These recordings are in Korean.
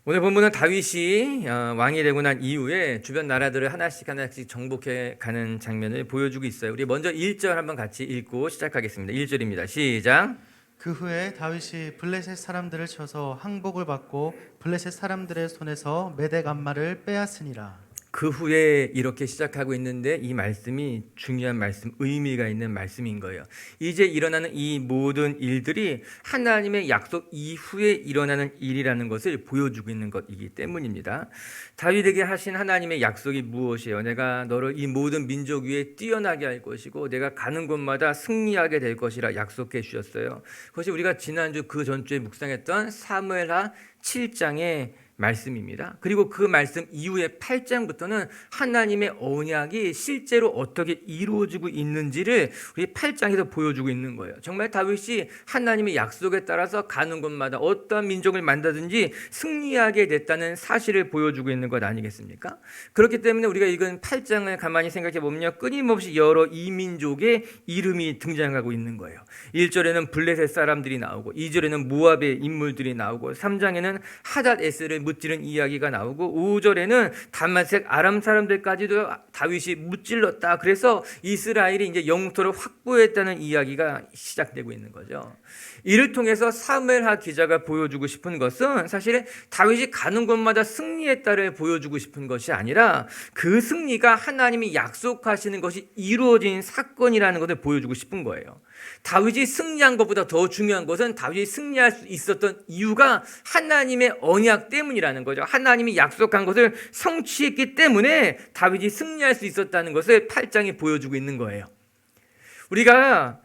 오늘 본문은 다윗이 왕이 되고 난 이후에 주변 나라들을 하나씩 정복해 가는 장면을 보여주고 있어요. 우리 먼저 1절 한번 같이 읽고 시작하겠습니다. 1절입니다. 시작. 그 후에 다윗이 블레셋 사람들을 쳐서 항복을 받고 블레셋 사람들의 손에서 메대 간마를 빼앗으니라. 그 후에 이렇게 시작하고 있는데 이 말씀이 중요한 말씀, 의미가 있는 말씀인 거예요. 이제 일어나는 이 모든 일들이 하나님의 약속 이후에 일어나는 일이라는 것을 보여주고 있는 것이기 때문입니다. 다윗에게 하신 하나님의 약속이 무엇이에요? 내가 너를 이 모든 민족 위에 뛰어나게 할 것이고 내가 가는 곳마다 승리하게 될 것이라 약속해 주셨어요. 그것이 우리가 지난주 그 전주에 묵상했던 사무엘하 7장의 말씀입니다. 그리고 그 말씀 이후에 8장부터는 하나님의 언약이 실제로 어떻게 이루어지고 있는지를 우리 8장에서 보여주고 있는 거예요. 정말 다윗이 하나님의 약속에 따라서 가는 곳마다 어떠한 민족을 만나든지 승리하게 됐다는 사실을 보여주고 있는 것 아니겠습니까? 그렇기 때문에 우리가 읽은 8장을 가만히 생각해 보면 끊임없이 여러 이민족의 이름이 등장하고 있는 거예요. 1절에는 블레셋 사람들이 나오고 2절에는 모압의 인물들이 나오고 3장에는 하닷에셀을 무찌른 이야기가 나오고 5절에는 다메섹 아람 사람들까지도 다윗이 무찔렀다. 그래서 이스라엘이 이제 영토를 확보했다는 이야기가 시작되고 있는 거죠. 이를 통해서 사무엘하 기자가 보여주고 싶은 것은 사실 다윗이 가는 곳마다 승리했다를 보여주고 싶은 것이 아니라 그 승리가 하나님이 약속하시는 것이 이루어진 사건이라는 것을 보여주고 싶은 거예요. 다윗이 승리한 것보다 더 중요한 것은 다윗이 승리할 수 있었던 이유가 하나님의 언약 때문이라는 거죠. 하나님이 약속한 것을 성취했기 때문에 다윗이 승리할 수 있었다는 것을 8장이 보여주고 있는 거예요. 우리가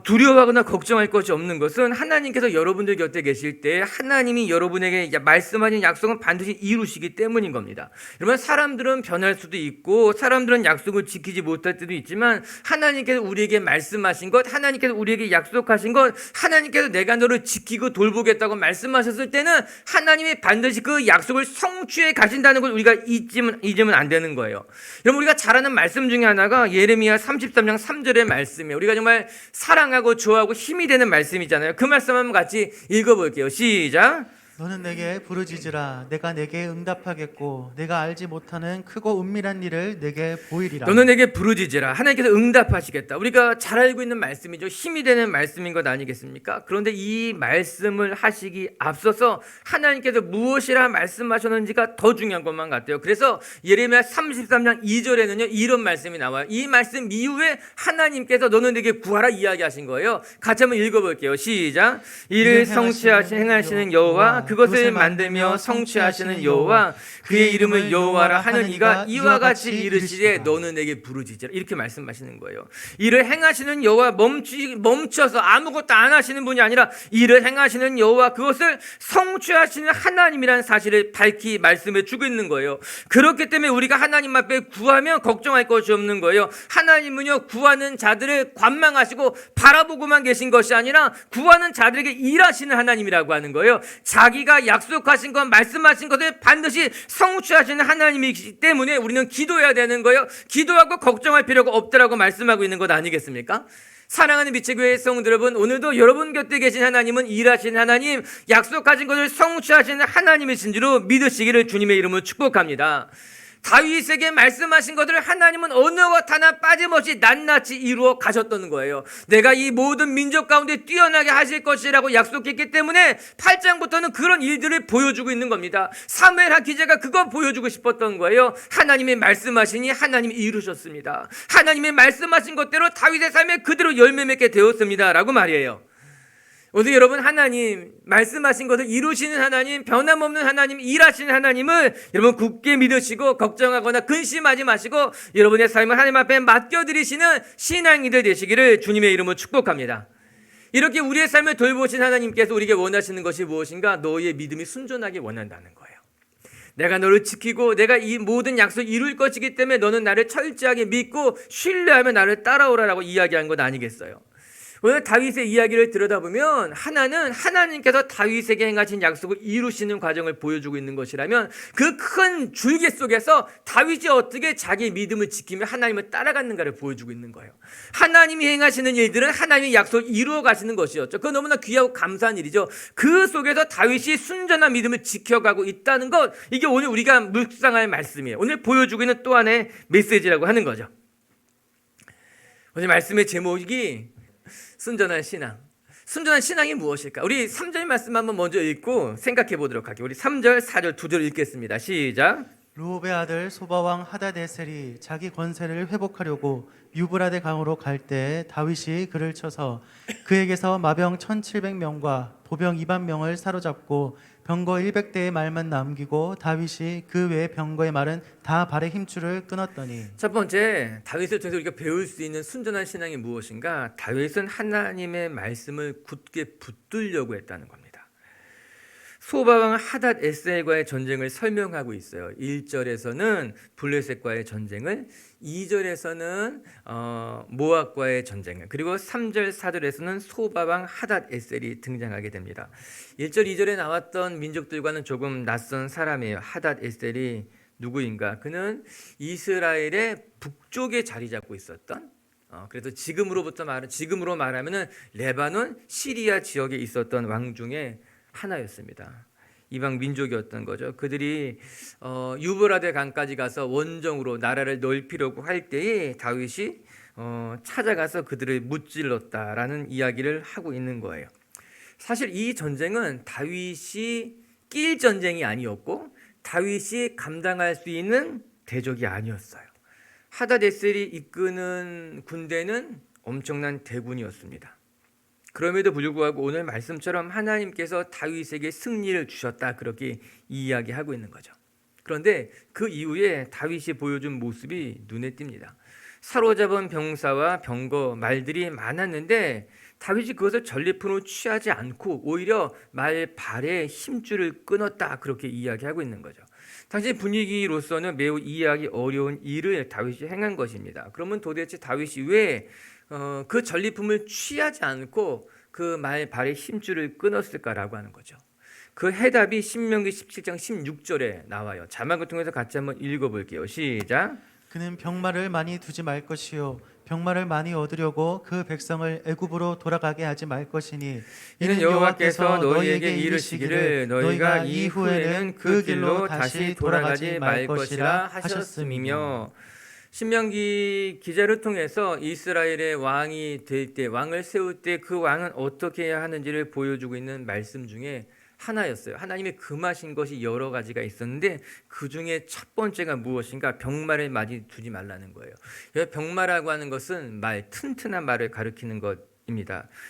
두려워하거나 걱정할 것이 없는 것은 하나님께서 여러분들 곁에 계실 때 하나님이 여러분에게 말씀하신 약속은 반드시 이루시기 때문인 겁니다. 여러분, 사람들은 변할 수도 있고 사람들은 약속을 지키지 못할 때도 있지만 하나님께서 우리에게 말씀하신 것, 하나님께서 우리에게 약속하신 것, 하나님께서 내가 너를 지키고 돌보겠다고 말씀하셨을 때는 하나님이 반드시 그 약속을 성취해 가신다는 걸 우리가 잊으면 안 되는 거예요. 여러분, 우리가 잘 아는 말씀 중에 하나가 예레미야 33장 3절의 말씀이에요. 우리가 정말 사랑하고 좋아하고 힘이 되는 말씀이잖아요. 그 말씀 한번 같이 읽어볼게요. 시작. 너는 내게 부르짖으라. 내가 내게 응답하겠고 내가 알지 못하는 크고 은밀한 일을 내게 보이리라. 너는 내게 부르짖으라. 하나님께서 응답하시겠다. 우리가 잘 알고 있는 말씀이죠. 힘이 되는 말씀인 것 아니겠습니까? 그런데 이 말씀을 하시기 앞서서 하나님께서 무엇이라 말씀하셨는지가 더 중요한 것만 같아요. 그래서 예레미야 33장 2절에는요 이런 말씀이 나와요. 이 말씀 이후에 하나님께서 너는 내게 구하라 이야기하신 거예요. 같이 한번 읽어볼게요. 시작. 이를 행하시는 여호와, 그것을 만들며 성취하시는 여호와, 그의 이름을 여호와라 하는 이가 이와 같이 이르시되 너는 내게 부르짖으라. 이렇게 말씀하시는 거예요. 일을 행하시는 여호와, 멈춰서 아무것도 안 하시는 분이 아니라 일을 행하시는 여호와, 그것을 성취하시는 하나님이라는 사실을 밝히 말씀해 주고 있는 거예요. 그렇기 때문에 우리가 하나님 앞에 구하면 걱정할 것이 없는 거예요. 하나님은요 구하는 자들을 관망하시고 바라보고만 계신 것이 아니라 구하는 자들에게 일하시는 하나님이라고 하는 거예요. 자기가 약속하신 것, 말씀하신 것을 반드시 성취하시는 하나님이기 때문에 우리는 기도해야 되는 거예요. 기도하고 걱정할 필요가 없다라고 말씀하고 있는 것 아니겠습니까? 사랑하는 미치교회 성도들 여러분, 오늘도 여러분 곁에 계신 하나님은 일하시는 하나님, 약속하신 것을 성취하시는 하나님이신 줄로 믿으시기를 주님의 이름으로 축복합니다. 다윗에게 말씀하신 것들을 하나님은 어느 것 하나 빠짐없이 낱낱이 이루어 가셨던 거예요. 내가 이 모든 민족 가운데 뛰어나게 하실 것이라고 약속했기 때문에 8장부터는 그런 일들을 보여주고 있는 겁니다. 사무엘하 기자가 그거 보여주고 싶었던 거예요. 하나님의 말씀하시니 하나님이 이루셨습니다. 하나님의 말씀하신 것대로 다윗의 삶에 그대로 열매 맺게 되었습니다 라고 말이에요. 오늘 여러분, 하나님 말씀하신 것을 이루시는 하나님, 변함없는 하나님, 일하시는 하나님을 여러분 굳게 믿으시고 걱정하거나 근심하지 마시고 여러분의 삶을 하나님 앞에 맡겨드리시는 신앙인들 되시기를 주님의 이름으로 축복합니다. 이렇게 우리의 삶을 돌보신 하나님께서 우리에게 원하시는 것이 무엇인가? 너희의 믿음이 순전하게 원한다는 거예요. 내가 너를 지키고 내가 이 모든 약속을 이룰 것이기 때문에 너는 나를 철저하게 믿고 신뢰하며 나를 따라오라라고 이야기한 것 아니겠어요? 오늘 다윗의 이야기를 들여다보면 하나는 하나님께서 다윗에게 행하신 약속을 이루시는 과정을 보여주고 있는 것이라면 그 큰 줄기 속에서 다윗이 어떻게 자기의 믿음을 지키며 하나님을 따라가는가를 보여주고 있는 거예요. 하나님이 행하시는 일들은 하나님의 약속을 이루어 가시는 것이었죠. 그건 너무나 귀하고 감사한 일이죠. 그 속에서 다윗이 순전한 믿음을 지켜가고 있다는 것, 이게 오늘 우리가 묵상할 말씀이에요. 오늘 보여주고 있는 또 하나의 메시지라고 하는 거죠. 오늘 말씀의 제목이 순전한 신앙. 순전한 신앙이 무엇일까? 우리 3절 말씀 한번 먼저 읽고 생각해 보도록 할게요. 우리 3절, 4절 두 절 읽겠습니다. 시작. 르홉의 아들 소바왕 하다데셀이 자기 권세를 회복하려고 유브라데 강으로 갈 때 다윗이 그를 쳐서 그에게서 마병 1700명과 보병 20000명을 사로잡고 병거 100대의 말만 남기고 다윗이 그 외의 병거의 말은 다 발의 힘줄을 끊었더니. 첫 번째, 다윗을 통해서 우리가 배울 수 있는 순전한 신앙이 무엇인가? 다윗은 하나님의 말씀을 굳게 붙들려고 했다는 겁니다. 소바왕 하닷 에셀과의 전쟁을 설명하고 있어요. 1절에서는 블레셋과의 전쟁을, 2절에서는 모압과의 전쟁을, 그리고 3절, 4절에서는 소바왕 하닷 에셀이 등장하게 됩니다. 1절, 2절에 나왔던 민족들과는 조금 낯선 사람이에요. 하닷 에셀이 누구인가? 그는 이스라엘의 북쪽에 자리 잡고 있었던, 그래서 지금으로 말하면은 레바논, 시리아 지역에 있었던 왕 중에 하나였습니다. 이방 민족이었던 거죠. 그들이 유브라데 강까지 가서 원정으로 나라를 넓히려고 할 때에 다윗이 찾아가서 그들을 무찔렀다라는 이야기를 하고 있는 거예요. 사실 이 전쟁은 다윗이 낄 전쟁이 아니었고 다윗이 감당할 수 있는 대적이 아니었어요. 하다데셀이 이끄는 군대는 엄청난 대군이었습니다. 그럼에도 불구하고 오늘 말씀처럼 하나님께서 다윗에게 승리를 주셨다, 그렇게 이야기하고 있는 거죠. 그런데 그 이후에 다윗이 보여준 모습이 눈에 띕니다. 사로잡은 병사와 병거, 말들이 많았는데 다윗이 그것을 전리품으로 취하지 않고 오히려 말 발에 힘줄을 끊었다, 그렇게 이야기하고 있는 거죠. 당시 분위기로서는 매우 이해하기 어려운 일을 다윗이 행한 것입니다. 그러면 도대체 다윗이 왜 그 전리품을 취하지 않고 그 말 발의 힘줄을 끊었을까라고 하는 거죠. 그 해답이 신명기 17장 16절에 나와요. 자막을 통해서 같이 한번 읽어볼게요. 시작. 그는 병마를 많이 두지 말 것이요 병마를 많이 얻으려고 그 백성을 애굽으로 돌아가게 하지 말 것이니 이는 여호와께서 너희에게 이르시기를 너희가 이후에는 그 길로 다시 돌아가지 말 것이라 하셨음이며. 신명기 기자를 통해서 이스라엘의 왕이 될 때, 왕을 세울 때 그 왕은 어떻게 해야 하는지를 보여주고 있는 말씀 중에 하나였어요. 하나님의 금하신 것이 여러 가지가 있었는데 그 중에 첫 번째가 무엇인가? 병마를 많이 두지 말라는 거예요. 병마라고 하는 것은 튼튼한 말을 가리키는 것입니다.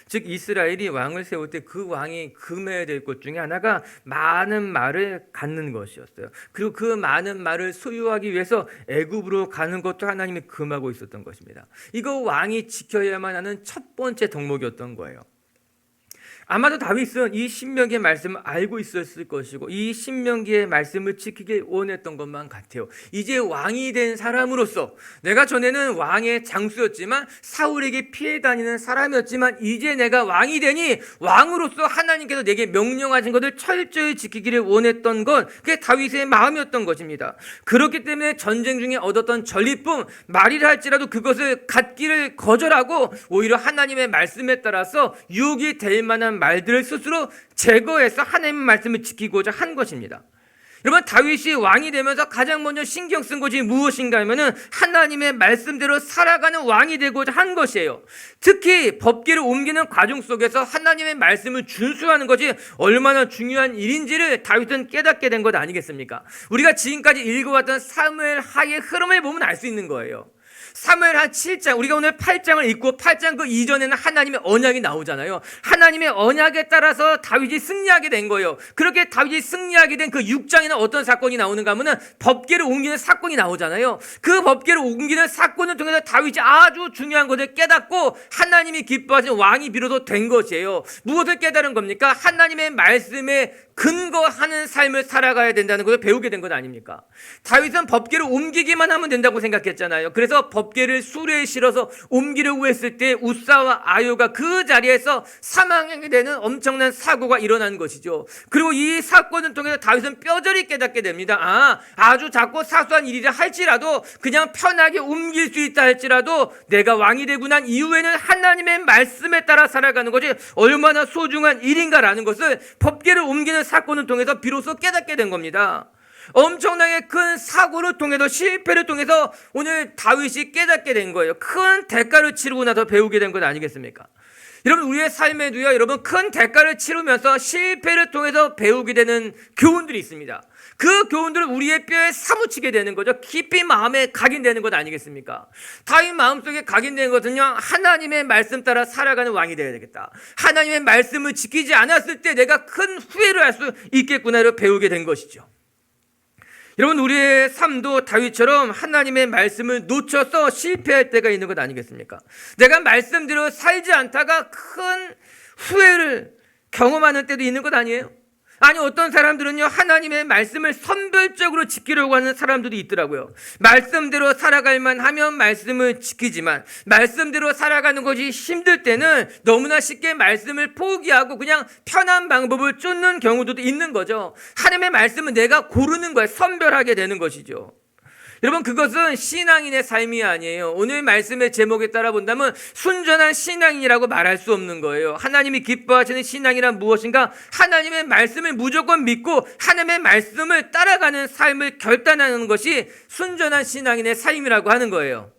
즉 이스라엘이 왕을 세울 때 그 왕이 금해야 될 것 중에 하나가 많은 말을 갖는 것이었어요. 그리고 그 많은 말을 소유하기 위해서 애굽으로 가는 것도 하나님이 금하고 있었던 것입니다. 이거 왕이 지켜야만 하는 첫 번째 덕목이었던 거예요. 아마도 다윗은 이 신명기의 말씀을 알고 있었을 것이고 이 신명기의 말씀을 지키길 원했던 것만 같아요. 이제 왕이 된 사람으로서, 내가 전에는 왕의 장수였지만 사울에게 피해 다니는 사람이었지만 이제 내가 왕이 되니 왕으로서 하나님께서 내게 명령하신 것을 철저히 지키기를 원했던 것, 그게 다윗의 마음이었던 것입니다. 그렇기 때문에 전쟁 중에 얻었던 전리품, 말이라 할지라도 그것을 갖기를 거절하고 오히려 하나님의 말씀에 따라서 유혹이 될 만한 말들을 스스로 제거해서 하나님의 말씀을 지키고자 한 것입니다. 여러분, 다윗이 왕이 되면서 가장 먼저 신경 쓴 것이 무엇인가 하면은 하나님의 말씀대로 살아가는 왕이 되고자 한 것이에요. 특히 법궤를 옮기는 과정 속에서 하나님의 말씀을 준수하는 것이 얼마나 중요한 일인지를 다윗은 깨닫게 된 것 아니겠습니까? 우리가 지금까지 읽어왔던 사무엘 하의 흐름을 보면 알 수 있는 거예요. 사무엘하 7장, 우리가 오늘 8장을 읽고 8장 그 이전에는 하나님의 언약이 나오잖아요. 하나님의 언약에 따라서 다윗이 승리하게 된 거예요. 그렇게 다윗이 승리하게 된 그 6장에는 어떤 사건이 나오는가 하면 법궤를 옮기는 사건이 나오잖아요. 그 법궤를 옮기는 사건을 통해서 다윗이 아주 중요한 것을 깨닫고 하나님이 기뻐하신 왕이 비로소 된 것이에요. 무엇을 깨달은 겁니까? 하나님의 말씀에 근거하는 삶을 살아가야 된다는 것을 배우게 된 것 아닙니까? 다윗은 법궤를 옮기기만 하면 된다고 생각했잖아요. 그래서 법궤를 수레에 실어서 옮기려고 했을 때 우사와 아요가 그 자리에서 사망하게 되는 엄청난 사고가 일어난 것이죠. 그리고 이 사건을 통해서 다윗은 뼈저리 깨닫게 됩니다. 아주 작고 사소한 일이라 할지라도 그냥 편하게 옮길 수 있다 할지라도 내가 왕이 되고 난 이후에는 하나님의 말씀에 따라 살아가는 것이 얼마나 소중한 일인가라는 것을 법궤를 옮기는 사건을 통해서 비로소 깨닫게 된 겁니다. 엄청나게 큰 사고를 통해서 실패를 통해서 오늘 다윗이 깨닫게 된 거예요. 큰 대가를 치르고 나서 배우게 된 것 아니겠습니까? 여러분, 우리의 삶에도요, 여러분, 큰 대가를 치르면서 실패를 통해서 배우게 되는 교훈들이 있습니다. 그 교훈들을 우리의 뼈에 사무치게 되는 거죠. 깊이 마음에 각인되는 것 아니겠습니까? 다윗 마음속에 각인된 것은요, 하나님의 말씀 따라 살아가는 왕이 되어야 되겠다. 하나님의 말씀을 지키지 않았을 때 내가 큰 후회를 할 수 있겠구나를 배우게 된 것이죠. 여러분, 우리의 삶도 다윗처럼 하나님의 말씀을 놓쳐서 실패할 때가 있는 것 아니겠습니까? 내가 말씀대로 살지 않다가 큰 후회를 경험하는 때도 있는 것 아니에요? 아니, 어떤 사람들은요, 하나님의 말씀을 선별적으로 지키려고 하는 사람들도 있더라고요. 말씀대로 살아갈만 하면 말씀을 지키지만 말씀대로 살아가는 것이 힘들 때는 너무나 쉽게 말씀을 포기하고 그냥 편한 방법을 쫓는 경우도 있는 거죠. 하나님의 말씀은 내가 고르는 거야. 선별하게 되는 것이죠. 여러분, 그것은 신앙인의 삶이 아니에요. 오늘 말씀의 제목에 따라 본다면 순전한 신앙인이라고 말할 수 없는 거예요. 하나님이 기뻐하시는 신앙이란 무엇인가? 하나님의 말씀을 무조건 믿고 하나님의 말씀을 따라가는 삶을 결단하는 것이 순전한 신앙인의 삶이라고 하는 거예요.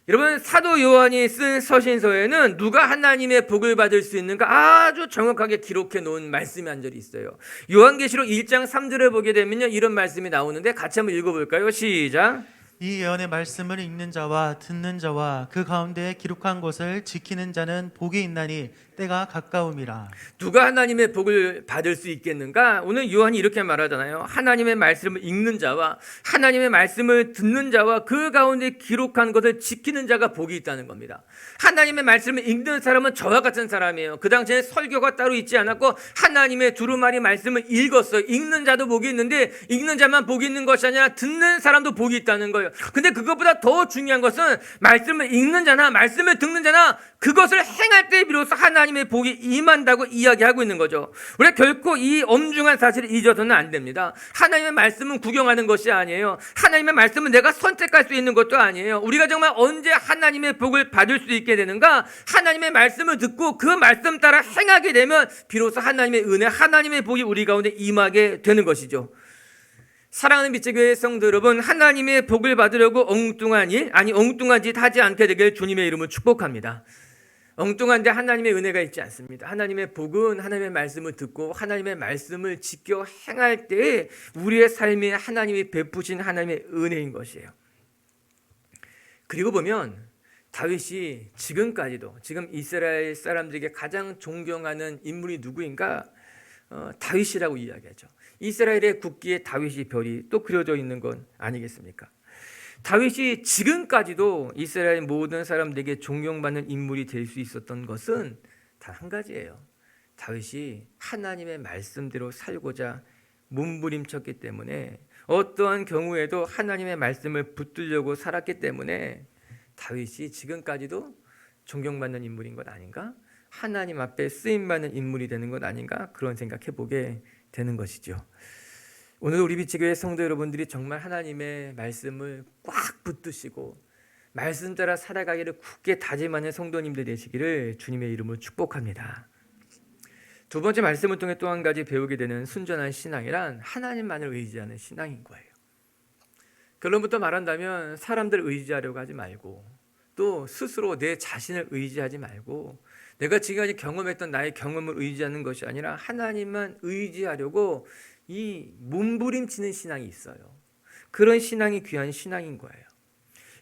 여러분, 사도 요한이 쓴 서신서에는 누가 하나님의 복을 받을 수 있는가 아주 정확하게 기록해 놓은 말씀이 한 절이 있어요. 요한계시록 1장 3절을 보게 되면요, 이런 말씀이 나오는데 같이 한번 읽어볼까요? 시작. 이 예언의 말씀을 읽는 자와 듣는 자와 그 가운데 기록한 것을 지키는 자는 복이 있나니 때가 가까움이라. 누가 하나님의 복을 받을 수 있겠는가? 오늘 요한이 이렇게 말하잖아요. 하나님의 말씀을 읽는 자와 하나님의 말씀을 듣는 자와 그 가운데 기록한 것을 지키는 자가 복이 있다는 겁니다. 하나님의 말씀을 읽는 사람은 저와 같은 사람이에요. 그 당시에 설교가 따로 있지 않았고 하나님의 두루마리 말씀을 읽었어요. 읽는 자도 복이 있는데 읽는 자만 복이 있는 것이 아니라 듣는 사람도 복이 있다는 거예요. 근데 그것보다 더 중요한 것은 말씀을 읽는 자나 말씀을 듣는 자나 그것을 행할 때 비로소 하나님의 복이 임한다고 이야기하고 있는 거죠. 우리가 결코 이 엄중한 사실을 잊어서는 안 됩니다. 하나님의 말씀은 구경하는 것이 아니에요. 하나님의 말씀은 내가 선택할 수 있는 것도 아니에요. 우리가 정말 언제 하나님의 복을 받을 수 있게 되는가? 하나님의 말씀을 듣고 그 말씀 따라 행하게 되면 비로소 하나님의 은혜, 하나님의 복이 우리 가운데 임하게 되는 것이죠. 사랑하는 빛의교회 성도 여러분, 하나님의 복을 받으려고 엉뚱한 일, 아니 엉뚱한 짓 하지 않게 되길 주님의 이름으로 축복합니다. 엉뚱한데 하나님의 은혜가 있지 않습니다. 하나님의 복은 하나님의 말씀을 듣고 하나님의 말씀을 지켜 행할 때 우리의 삶에 하나님이 베푸신 하나님의 은혜인 것이에요. 그리고 보면 다윗이 지금까지도 지금 이스라엘 사람들에게 가장 존경하는 인물이 누구인가? 다윗이라고 이야기하죠. 이스라엘의 국기에 다윗이 별이 또 그려져 있는 건 아니겠습니까? 다윗이 지금까지도 이스라엘 모든 사람들에게 존경받는 인물이 될 수 있었던 것은 단 한 가지예요. 다윗이 하나님의 말씀대로 살고자 몸부림쳤기 때문에, 어떠한 경우에도 하나님의 말씀을 붙들려고 살았기 때문에 다윗이 지금까지도 존경받는 인물인 것 아닌가? 하나님 앞에 쓰임받는 인물이 되는 것 아닌가? 그런 생각해 보게 되는 것이죠. 오늘 우리 빛의교회 성도 여러분들이 정말 하나님의 말씀을 꽉 붙드시고 말씀 따라 살아가기를 굳게 다짐하는 성도님들 되시기를 주님의 이름으로 축복합니다. 두 번째 말씀을 통해 또 한 가지 배우게 되는 순전한 신앙이란 하나님만을 의지하는 신앙인 거예요. 결론부터 말한다면 사람들 의지하려고 하지 말고 또 스스로 내 자신을 의지하지 말고 내가 지금까지 경험했던 나의 경험을 의지하는 것이 아니라 하나님만 의지하려고 이 몸부림치는 신앙이 있어요. 그런 신앙이 귀한 신앙인 거예요.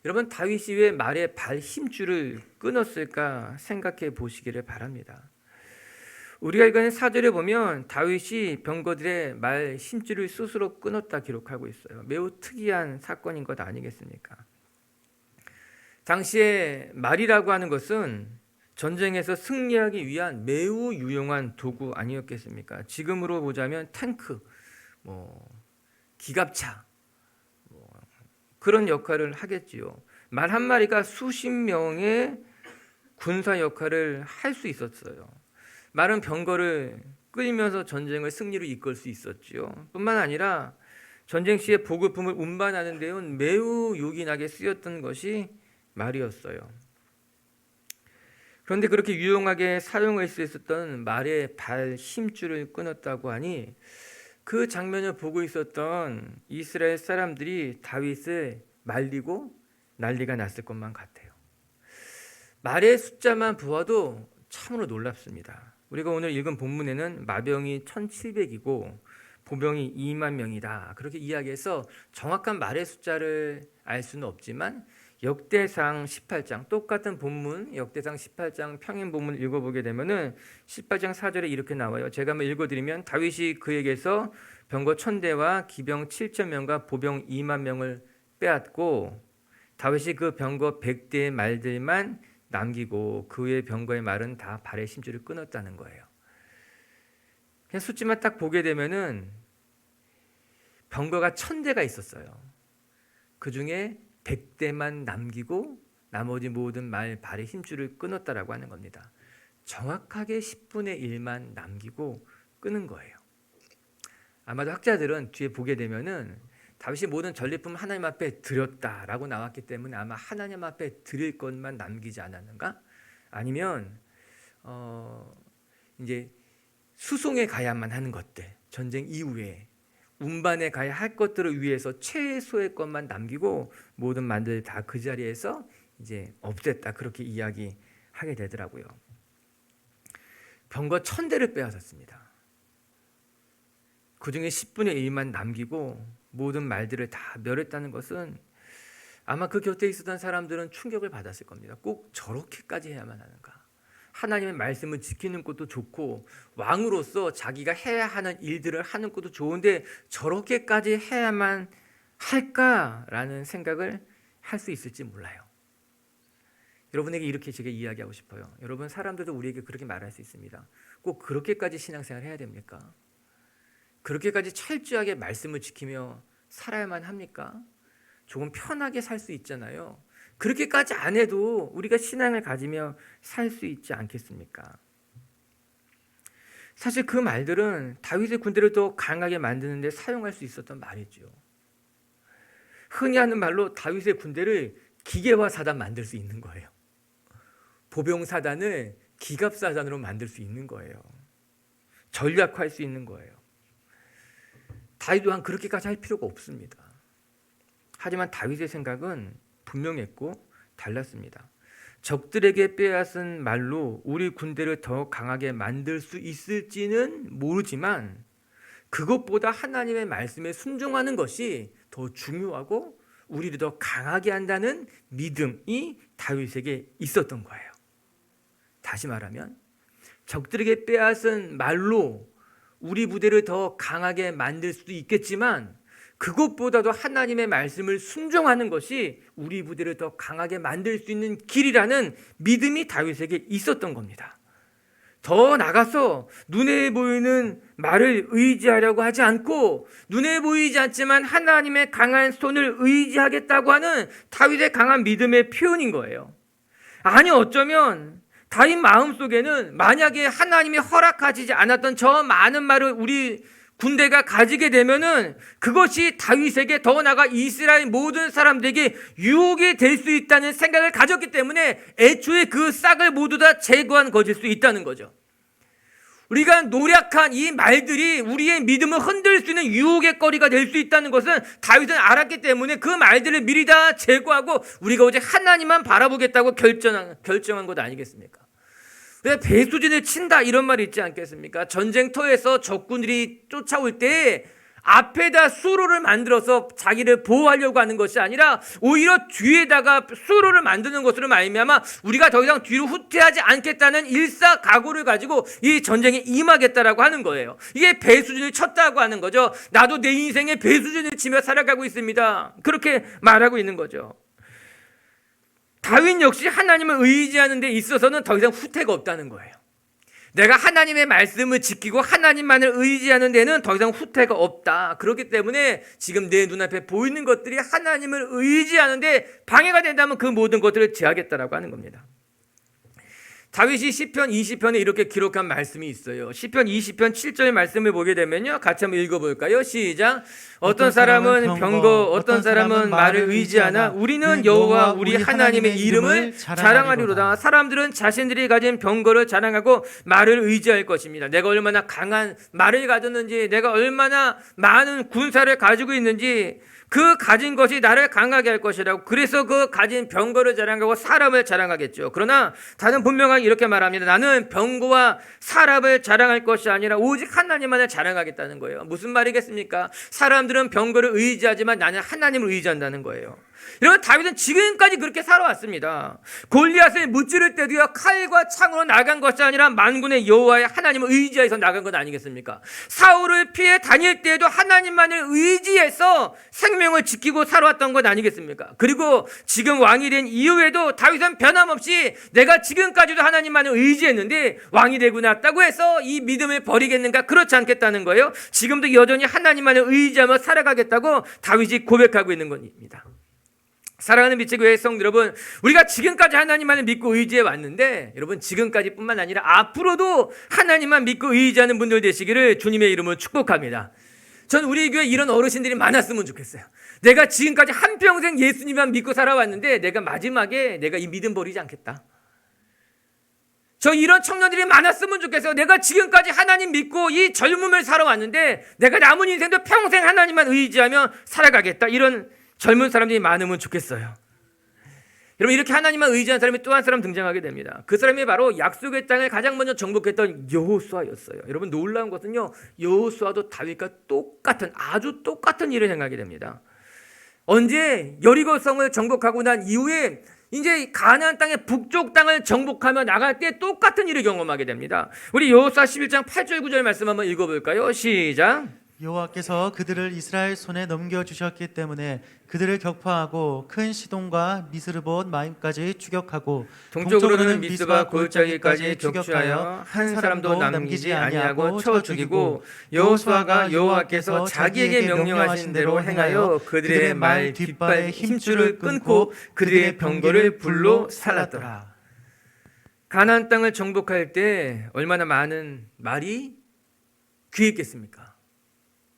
여러분, 다윗이 왜 말의 발 힘줄을 끊었을까 생각해 보시기를 바랍니다. 우리가 읽은 4절에 보면 다윗이 병거들의 말 힘줄을 스스로 끊었다 기록하고 있어요. 매우 특이한 사건인 것 아니겠습니까? 당시에 말이라고 하는 것은 전쟁에서 승리하기 위한 매우 유용한 도구 아니었겠습니까? 지금으로 보자면 탱크, 기갑차, 그런 역할을 하겠지요. 말 한 마리가 수십 명의 군사 역할을 할 수 있었어요. 말은 병거를 끌면서 전쟁을 승리로 이끌 수 있었지요. 뿐만 아니라 전쟁 시에 보급품을 운반하는 데는 매우 요긴하게 쓰였던 것이 말이었어요. 그런데 그렇게 유용하게 사용할 수 있었던 말의 발 힘줄을 끊었다고 하니 그 장면을 보고 있었던 이스라엘 사람들이 다윗을 말리고 난리가 났을 것만 같아요. 말의 숫자만 보아도 참으로 놀랍습니다. 우리가 오늘 읽은 본문에는 마병이 1700이고 보병이 2만 명이다. 그렇게 이야기해서 정확한 말의 숫자를 알 수는 없지만 역대상 18장 똑같은 본문 역대상 18장 평행 본문을 읽어보게 되면은 18장 4절에 이렇게 나와요. 제가 한번 읽어드리면 다윗이 그에게서 병거 1000대와 기병 7000명과 보병 2만 명을 빼앗고 다윗이 그 병거 100대의 말들만 남기고 그 외의 병거의 말은 다 발의 심줄을 끊었다는 거예요. 그냥 숫자만 딱 보게 되면은 병거가 1000대가 있었어요. 그 중에 100대만 남기고 나머지 모든 말 발의 힘줄을 끊었다라고 하는 겁니다. 정확하게 10분의 1만 남기고 끊은 거예요. 아마도 학자들은 뒤에 보게 되면은 다윗이 모든 전리품 하나님 앞에 드렸다라고 나왔기 때문에 아마 하나님 앞에 드릴 것만 남기지 않았는가? 아니면 이제 수송에 가야만 하는 것들, 전쟁 이후에 운반에 가야 할 것들을 위해서 최소의 것만 남기고 모든 만들 다 그 자리에서 이제 없앴다 그렇게 이야기하게 되더라고요. 병거 1000대를 빼앗았습니다. 그 중에 10분의 1만 남기고 모든 말들을 다 멸했다는 것은 아마 그 곁에 있었던 사람들은 충격을 받았을 겁니다. 꼭 저렇게까지 해야만 하는가? 하나님의 말씀을 지키는 것도 좋고 왕으로서 자기가 해야 하는 일들을 하는 것도 좋은데 저렇게까지 해야만 할까라는 생각을 할 수 있을지 몰라요. 여러분에게 이렇게 제가 이야기하고 싶어요. 여러분 사람들도 우리에게 그렇게 말할 수 있습니다. 꼭 그렇게까지 신앙생활 해야 됩니까? 그렇게까지 철저하게 말씀을 지키며 살아야만 합니까? 조금 편하게 살 수 있잖아요. 그렇게까지 안 해도 우리가 신앙을 가지며 살 수 있지 않겠습니까? 사실 그 말들은 다윗의 군대를 더 강하게 만드는 데 사용할 수 있었던 말이죠. 흔히 하는 말로 다윗의 군대를 기계화사단 만들 수 있는 거예요. 보병사단을 기갑사단으로 만들 수 있는 거예요. 전략화할 수 있는 거예요. 다윗 또한 그렇게까지 할 필요가 없습니다. 하지만 다윗의 생각은 분명했고 달랐습니다. 적들에게 빼앗은 말로 우리 군대를 더 강하게 만들 수 있을지는 모르지만 그것보다 하나님의 말씀에 순종하는 것이 더 중요하고 우리를 더 강하게 한다는 믿음이 다윗에게 있었던 거예요. 다시 말하면 적들에게 빼앗은 말로 우리 부대를 더 강하게 만들 수도 있겠지만 그것보다도 하나님의 말씀을 순종하는 것이 우리 부대를 더 강하게 만들 수 있는 길이라는 믿음이 다윗에게 있었던 겁니다. 더 나가서 눈에 보이는 말을 의지하려고 하지 않고 눈에 보이지 않지만 하나님의 강한 손을 의지하겠다고 하는 다윗의 강한 믿음의 표현인 거예요. 아니 어쩌면 다윗 마음속에는 만약에 하나님이 허락하지 않았던 저 많은 말을 우리 군대가 가지게 되면은 그것이 다윗에게 더 나아가 이스라엘 모든 사람들에게 유혹이 될 수 있다는 생각을 가졌기 때문에 애초에 그 싹을 모두 다 제거한 것일 수 있다는 거죠. 우리가 노력한 이 말들이 우리의 믿음을 흔들 수 있는 유혹의 거리가 될 수 있다는 것은 다윗은 알았기 때문에 그 말들을 미리 다 제거하고 우리가 오직 하나님만 바라보겠다고 결정한 것 아니겠습니까? 왜 배수진을 친다 이런 말이 있지 않겠습니까? 전쟁터에서 적군들이 쫓아올 때 앞에다 수로를 만들어서 자기를 보호하려고 하는 것이 아니라 오히려 뒤에다가 수로를 만드는 것으로 말미암아 우리가 더 이상 뒤로 후퇴하지 않겠다는 일사각오를 가지고 이 전쟁에 임하겠다라고 하는 거예요. 이게 배수진을 쳤다고 하는 거죠. 나도 내 인생에 배수진을 치며 살아가고 있습니다. 그렇게 말하고 있는 거죠. 다윗 역시 하나님을 의지하는 데 있어서는 더 이상 후퇴가 없다는 거예요. 내가 하나님의 말씀을 지키고 하나님만을 의지하는 데는 더 이상 후퇴가 없다. 그렇기 때문에 지금 내 눈앞에 보이는 것들이 하나님을 의지하는데 방해가 된다면 그 모든 것들을 제하겠다라고 하는 겁니다. 다윗이 시편 20편에 이렇게 기록한 말씀이 있어요. 시편 20편 7절 말씀을 보게 되면요, 같이 한번 읽어볼까요? 시작. 어떤 사람은 병거, 어떤 사람은 말을 의지하나 우리는 여호와 우리 하나님의 이름을 자랑하리로다. 사람들은 자신들이 가진 병거를 자랑하고 말을 의지할 것입니다. 내가 얼마나 강한 말을 가졌는지, 내가 얼마나 많은 군사를 가지고 있는지, 그 가진 것이 나를 강하게 할 것이라고. 그래서 그 가진 병거를 자랑하고 사람을 자랑하겠죠. 그러나 다른 분명하게 이렇게 말합니다. 나는 병거와 사람을 자랑할 것이 아니라 오직 하나님만을 자랑하겠다는 거예요. 무슨 말이겠습니까? 사람들은 병거를 의지하지만 나는 하나님을 의지한다는 거예요. 여러분, 다윗은 지금까지 그렇게 살아왔습니다. 골리앗을 무찌를 때도요, 칼과 창으로 나간 것이 아니라 만군의 여호와의 하나님을 의지해서 나간 것 아니겠습니까? 사울을 피해 다닐 때에도 하나님만을 의지해서 생명을 지키고 살아왔던 것 아니겠습니까? 그리고 지금 왕이 된 이후에도 다윗은 변함없이 내가 지금까지도 하나님만을 의지했는데 왕이 되고 났다고 해서 이 믿음을 버리겠는가? 그렇지 않겠다는 거예요. 지금도 여전히 하나님만을 의지하며 살아가겠다고 다윗이 고백하고 있는 겁니다. 사랑하는 빛의교회 성도 여러분, 우리가 지금까지 하나님만을 믿고 의지해 왔는데, 여러분 지금까지뿐만 아니라 앞으로도 하나님만 믿고 의지하는 분들 되시기를 주님의 이름으로 축복합니다. 전 우리 교회에 이런 어르신들이 많았으면 좋겠어요. 내가 지금까지 한평생 예수님만 믿고 살아왔는데 내가 마지막에 내가 이 믿음 버리지 않겠다. 저 이런 청년들이 많았으면 좋겠어요. 내가 지금까지 하나님 믿고 이 젊음을 살아왔는데 내가 남은 인생도 평생 하나님만 의지하며 살아가겠다. 이런 젊은 사람들이 많으면 좋겠어요. 여러분, 이렇게 하나님만 의지한 사람이 또 한 사람 등장하게 됩니다. 그 사람이 바로 약속의 땅을 가장 먼저 정복했던 여호수아였어요. 여러분, 놀라운 것은요, 여호수아도 다윗과 아주 똑같은 일을 행하게 됩니다. 언제 여리고성을 정복하고 난 이후에 이제 가나안 땅의 북쪽 땅을 정복하며 나갈 때 똑같은 일을 경험하게 됩니다. 우리 여호수아 11장 8절 9절 말씀 한번 읽어볼까요? 시작. 여호와께서 그들을 이스라엘 손에 넘겨주셨기 때문에 그들을 격파하고 큰 시돈과 미스르봇 마임까지 추격하고 동쪽으로는 미스바 골짜기까지 격추하여 한 사람도 남기지 아니하고 쳐 죽이고 여호수아가 여호와께서 자기에게 명령하신 대로 행하여 그들의 말 뒷발의 힘줄을 끊고 그들의 병거를 불로 살랐더라. 가나안 땅을 정복할 때 얼마나 많은 말이 귀했겠습니까?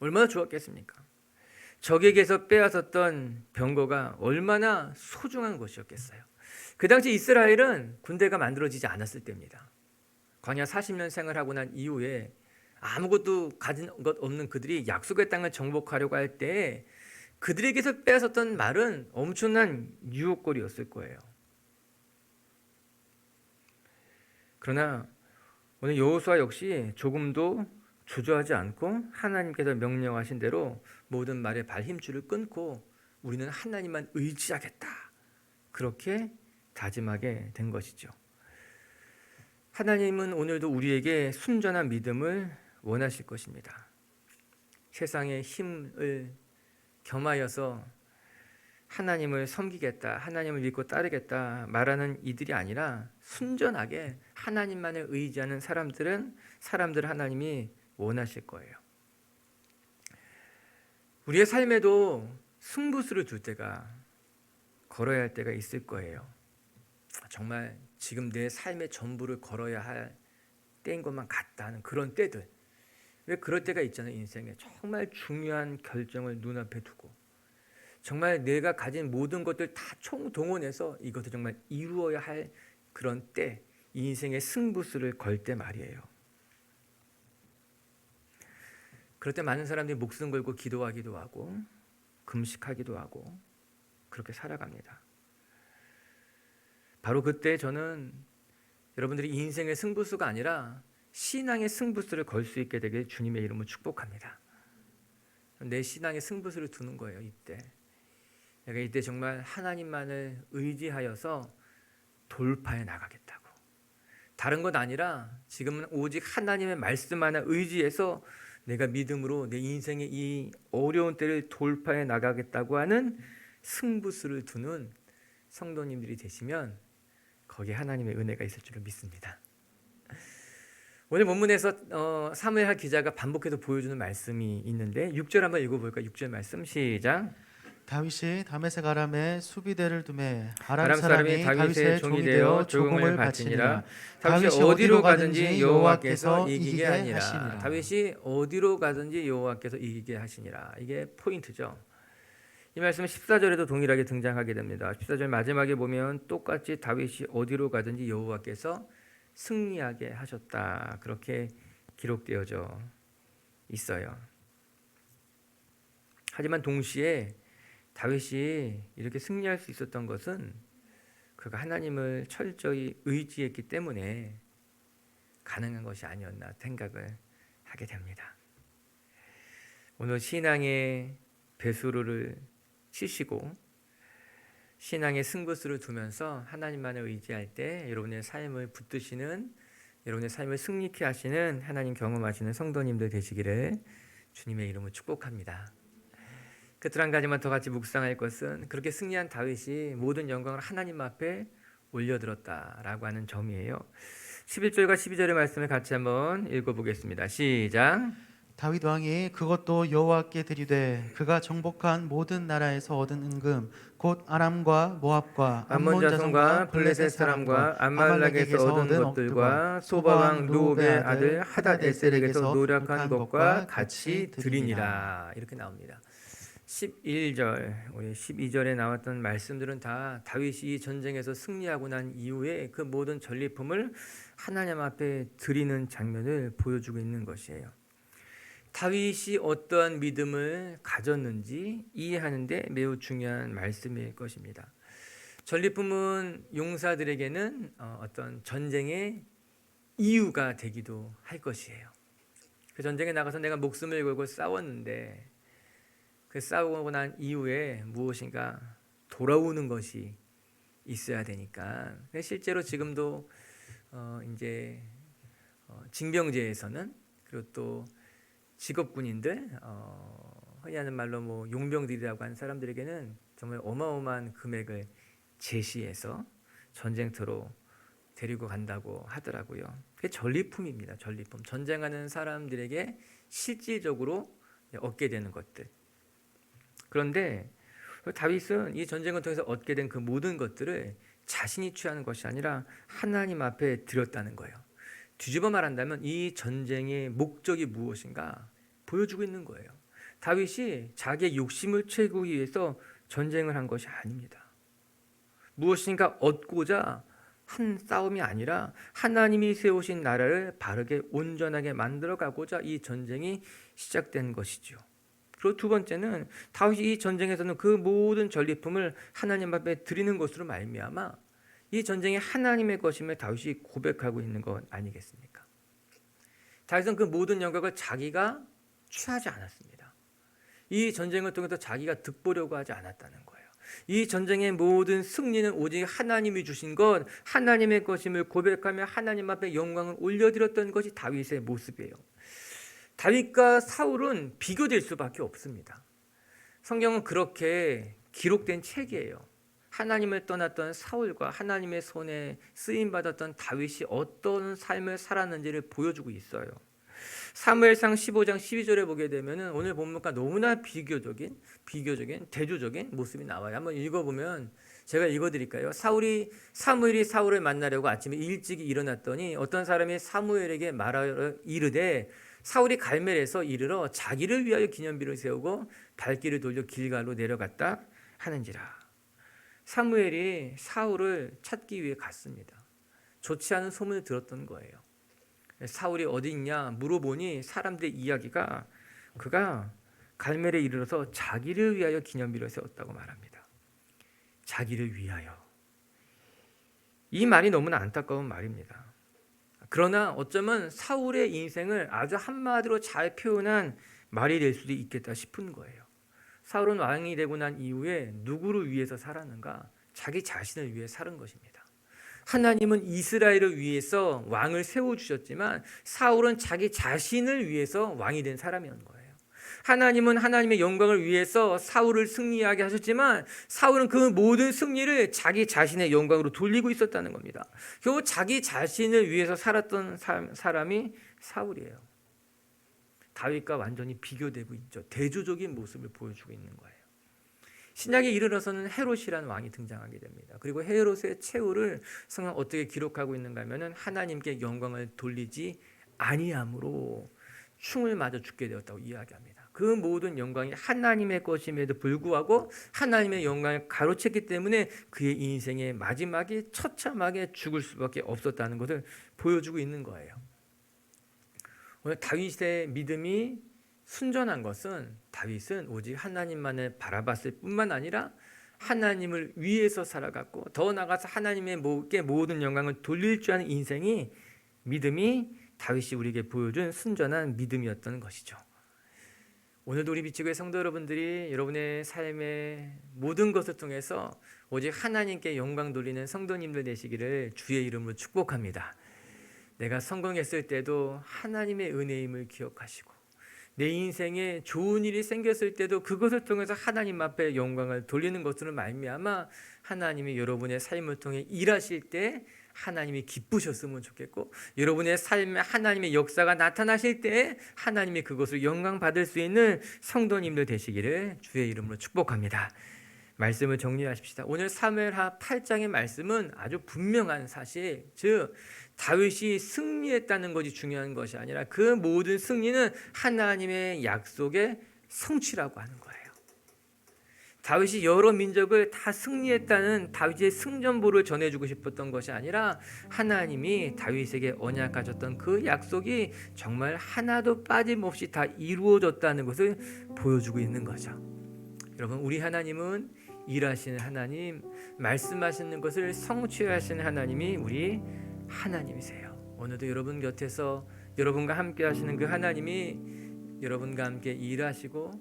얼마나 좋았겠습니까? 적에게서 빼앗았던 병거가 얼마나 소중한 것이었겠어요. 그 당시 이스라엘은 군대가 만들어지지 않았을 때입니다. 광야 40년 생활하고 난 이후에 아무것도 가진 것 없는 그들이 약속의 땅을 정복하려고 할 때 그들에게서 빼앗았던 말은 엄청난 유혹거리였을 거예요. 그러나 오늘 여호수아 역시 조금도 주저하지 않고 하나님께서 명령하신 대로 모든 말의 발힘줄을 끊고 우리는 하나님만 의지하겠다, 그렇게 다짐하게 된 것이죠. 하나님은 오늘도 우리에게 순전한 믿음을 원하실 것입니다. 세상의 힘을 겸하여서 하나님을 섬기겠다, 하나님을 믿고 따르겠다 말하는 이들이 아니라 순전하게 하나님만을 의지하는 사람들을 하나님이 원하실 거예요. 우리의 삶에도 승부수를 둘 때가, 걸어야 할 때가 있을 거예요. 정말 지금 내 삶의 전부를 걸어야 할 때인 것만 같다는 그런 때들. 왜 그럴 때가 있잖아요. 인생에 정말 중요한 결정을 눈앞에 두고 정말 내가 가진 모든 것들 다 총동원해서 이것을 정말 이루어야 할 그런 때, 이 인생의 승부수를 걸 때 말이에요. 그럴 때 많은 사람들이 목숨 걸고 기도하기도 하고 금식하기도 하고 그렇게 살아갑니다. 바로 그때 저는 여러분들이 인생의 승부수가 아니라 신앙의 승부수를 걸 수 있게 되길 주님의 이름으로 축복합니다. 내 신앙의 승부수를 두는 거예요. 이때 내가 이때 정말 하나님만을 의지하여서 돌파해 나가겠다고. 다른 것 아니라 지금은 오직 하나님의 말씀 하나 의지해서 내가 믿음으로 내 인생의 이 어려운 때를 돌파해 나가겠다고 하는 승부수를 두는 성도님들이 되시면 거기에 하나님의 은혜가 있을 줄을 믿습니다. 오늘 본문에서 사무엘 기자가 반복해서 보여주는 말씀이 있는데 6절 한번 읽어볼까요? 6절 말씀 시작. 다윗이 다메섹 아람에 수비대를 두매 아람 아람 사람이 사람이 다윗의 종이 되어 조공을 바치니라. 다윗이 어디로 가든지 여호와께서 이기게 하니라. 다윗이 어디로 가든지 여호와께서 이기게 하시니라. 이게 포인트죠. 이 말씀은 14절에도 동일하게 등장하게 됩니다. 14절 마지막에 보면 똑같이 다윗이 어디로 가든지 여호와께서 승리하게 하셨다. 그렇게 기록되어져 있어요. 하지만 동시에 다윗이 이렇게 승리할 수 있었던 것은 그가 하나님을 철저히 의지했기 때문에 가능한 것이 아니었나 생각을 하게 됩니다. 오늘 신앙의 배수로를 치시고 신앙의 승부수를 두면서 하나님만을 의지할 때 여러분의 삶을 붙드시는, 여러분의 삶을 승리케 하시는 하나님 경험하시는 성도님들 되시기를 주님의 이름으로 축복합니다. 끝으로 한 가지만 더 같이 묵상할 것은 그렇게 승리한 다윗이 모든 영광을 하나님 앞에 올려들었다라고 하는 점이에요. 11절과 12절의 말씀을 같이 한번 읽어보겠습니다. 시작. 다윗 왕이 그것도 여호와께 드리되 그가 정복한 모든 나라에서 얻은 은금 곧 아람과 모압과 암몬 자손과 블레셋 사람과 암말렉에서 얻은 것들과 소바 왕 루옵의 아들 하닷에셀에게서 노력한 것과 같이 드리니라. 이렇게 나옵니다. 11절, 우리 12절에 나왔던 말씀들은 다 다윗이 이 전쟁에서 승리하고 난 이후에 그 모든 전리품을 하나님 앞에 드리는 장면을 보여주고 있는 것이에요. 다윗이 어떠한 믿음을 가졌는지 이해하는 데 매우 중요한 말씀일 것입니다. 전리품은 용사들에게는 어떤 전쟁의 이유가 되기도 할 것이에요. 그 전쟁에 나가서 내가 목숨을 걸고 싸웠는데 그 싸우고 난 이후에 무엇인가 돌아오는 것이 있어야 되니까. 실제로 지금도 이제 징병제에서는, 그리고 또 직업군인들, 흔히 하는 말로 뭐 용병들이라고 하는 사람들에게는 정말 어마어마한 금액을 제시해서 전쟁터로 데리고 간다고 하더라고요. 그게 전리품입니다. 전리품. 전쟁하는 사람들에게 실질적으로 얻게 되는 것들. 그런데 다윗은 이 전쟁을 통해서 얻게 된 그 모든 것들을 자신이 취하는 것이 아니라 하나님 앞에 드렸다는 거예요. 뒤집어 말한다면 이 전쟁의 목적이 무엇인가 보여주고 있는 거예요. 다윗이 자기의 욕심을 채우기 위해서 전쟁을 한 것이 아닙니다. 무엇인가 얻고자 한 싸움이 아니라 하나님이 세우신 나라를 바르게 온전하게 만들어가고자 이 전쟁이 시작된 것이죠. 그리고 두 번째는 다윗이 이 전쟁에서는 그 모든 전리품을 하나님 앞에 드리는 것으로 말미암아 이 전쟁이 하나님의 것임을 다윗이 고백하고 있는 것 아니겠습니까? 다윗은 그 모든 영광을 자기가 취하지 않았습니다. 이 전쟁을 통해서 자기가 득보려고 하지 않았다는 거예요. 이 전쟁의 모든 승리는 오직 하나님이 주신 것, 하나님의 것임을 고백하며 하나님 앞에 영광을 올려드렸던 것이 다윗의 모습이에요. 다윗과 사울은 비교될 수밖에 없습니다. 성경은 그렇게 기록된 책이에요. 하나님을 떠났던 사울과 하나님의 손에 쓰임받았던 다윗이 어떤 삶을 살았는지를 보여주고 있어요. 사무엘상 15장 12절에 보게 되면 오늘 본문과 너무나 비교적인 대조적인 모습이 나와요. 한번 읽어보면 제가 읽어드릴까요? 사무엘이 사울을 만나려고 아침에 일찍 일어났더니 어떤 사람이 사무엘에게 말하여 이르되 사울이 갈멜에서 이르러 자기를 위하여 기념비를 세우고 발길을 돌려 길갈로 내려갔다 하는지라. 사무엘이 사울을 찾기 위해 갔습니다. 좋지 않은 소문을 들었던 거예요. 사울이 어디 있냐 물어보니 사람들의 이야기가 그가 갈멜에 이르러서 자기를 위하여 기념비를 세웠다고 말합니다. 자기를 위하여. 이 말이 너무나 안타까운 말입니다. 그러나 어쩌면 사울의 인생을 아주 한마디로 잘 표현한 말이 될 수도 있겠다 싶은 거예요. 사울은 왕이 되고 난 이후에 누구를 위해서 살았는가? 자기 자신을 위해 살은 것입니다. 하나님은 이스라엘을 위해서 왕을 세워주셨지만 사울은 자기 자신을 위해서 왕이 된 사람이었던 거예요. 하나님은 하나님의 영광을 위해서 사울을 승리하게 하셨지만 사울은 그 모든 승리를 자기 자신의 영광으로 돌리고 있었다는 겁니다. 결국 자기 자신을 위해서 살았던 사람이 사울이에요. 다윗과 완전히 비교되고 있죠. 대조적인 모습을 보여주고 있는 거예요. 신약에 이르러서는 헤롯이라는 왕이 등장하게 됩니다. 그리고 헤롯의 최후를 성경 어떻게 기록하고 있는가 하면은 하나님께 영광을 돌리지 아니함으로 충을 맞아 죽게 되었다고 이야기합니다. 그 모든 영광이 하나님의 것임에도 불구하고 하나님의 영광을 가로챘기 때문에 그의 인생의 마지막이 처참하게 죽을 수밖에 없었다는 것을 보여주고 있는 거예요. 오늘 다윗의 믿음이 순전한 것은 다윗은 오직 하나님만을 바라봤을 뿐만 아니라 하나님을 위해서 살아갔고 더 나아가서 하나님께 모든 영광을 돌릴 줄 아는 인생이 믿음이 다윗이 우리에게 보여준 순전한 믿음이었던 것이죠. 오늘도 우리 비치교회 성도 여러분들이 여러분의 삶의 모든 것을 통해서 오직 하나님께 영광 돌리는 성도님들 되시기를 주의 이름으로 축복합니다. 내가 성공했을 때도 하나님의 은혜임을 기억하시고 내 인생에 좋은 일이 생겼을 때도 그것을 통해서 하나님 앞에 영광을 돌리는 것으로 말미암아 하나님이 여러분의 삶을 통해 일하실 때 하나님이 기쁘셨으면 좋겠고 여러분의 삶에 하나님의 역사가 나타나실 때 하나님이 그것을 영광 받을 수 있는 성도님들 되시기를 주의 이름으로 축복합니다. 말씀을 정리하십시다. 오늘 사무엘하 8장의 말씀은 아주 분명한 사실, 즉 다윗이 승리했다는 것이 중요한 것이 아니라 그 모든 승리는 하나님의 약속의 성취라고 하는 거예요. 다윗이 여러 민족을 다 승리했다는 다윗의 승전보를 전해주고 싶었던 것이 아니라 하나님이 다윗에게 언약하셨던 그 약속이 정말 하나도 빠짐없이 다 이루어졌다는 것을 보여주고 있는 거죠. 여러분, 우리 하나님은 일하시는 하나님, 말씀하시는 것을 성취하시는 하나님이 우리 하나님이세요. 오늘도 여러분 곁에서 여러분과 함께 하시는 그 하나님이 여러분과 함께 일하시고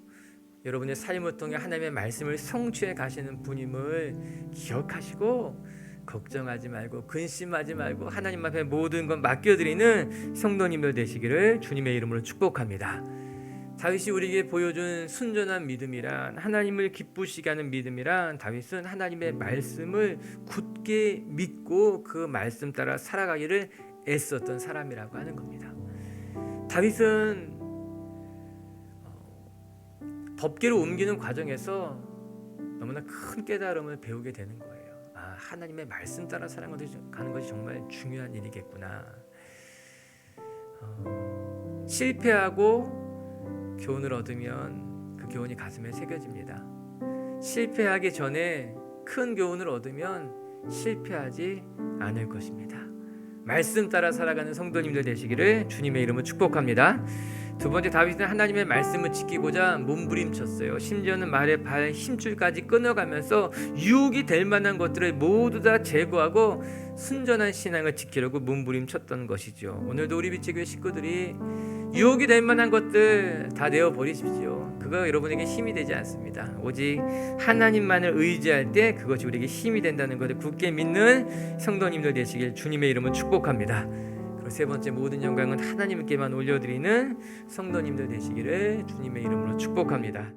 여러분의 삶을 통해 하나님의 말씀을 성취해 가시는 분임을 기억하시고 걱정하지 말고 근심하지 말고 하나님 앞에 모든 것 맡겨드리는 성도님들 되시기를 주님의 이름으로 축복합니다. 다윗이 우리에게 보여준 순전한 믿음이란, 하나님을 기쁘시게 하는 믿음이란, 다윗은 하나님의 말씀을 굳게 믿고 그 말씀 따라 살아가기를 애썼던 사람이라고 하는 겁니다. 다윗은 법궤로 옮기는 과정에서 너무나 큰 깨달음을 배우게 되는 거예요. 하나님의 말씀 따라 살아가는 것이 정말 중요한 일이겠구나. 실패하고 교훈을 얻으면 그 교훈이 가슴에 새겨집니다. 실패하기 전에 큰 교훈을 얻으면 실패하지 않을 것입니다. 말씀 따라 살아가는 성도님들 되시기를 주님의 이름으로 축복합니다. 두 번째, 다윗은 하나님의 말씀을 지키고자 몸부림쳤어요. 심지어는 말의 발 힘줄까지 끊어가면서 유혹이 될 만한 것들을 모두 다 제거하고 순전한 신앙을 지키려고 몸부림쳤던 것이죠. 오늘도 우리 비치교회 식구들이 유혹이 될 만한 것들 다 내어버리십시오. 그거 여러분에게 힘이 되지 않습니다. 오직 하나님만을 의지할 때 그것이 우리에게 힘이 된다는 것을 굳게 믿는 성도님들 되시길 주님의 이름으로 축복합니다. 그리고 세 번째, 모든 영광은 하나님께만 올려드리는 성도님들 되시기를 주님의 이름으로 축복합니다.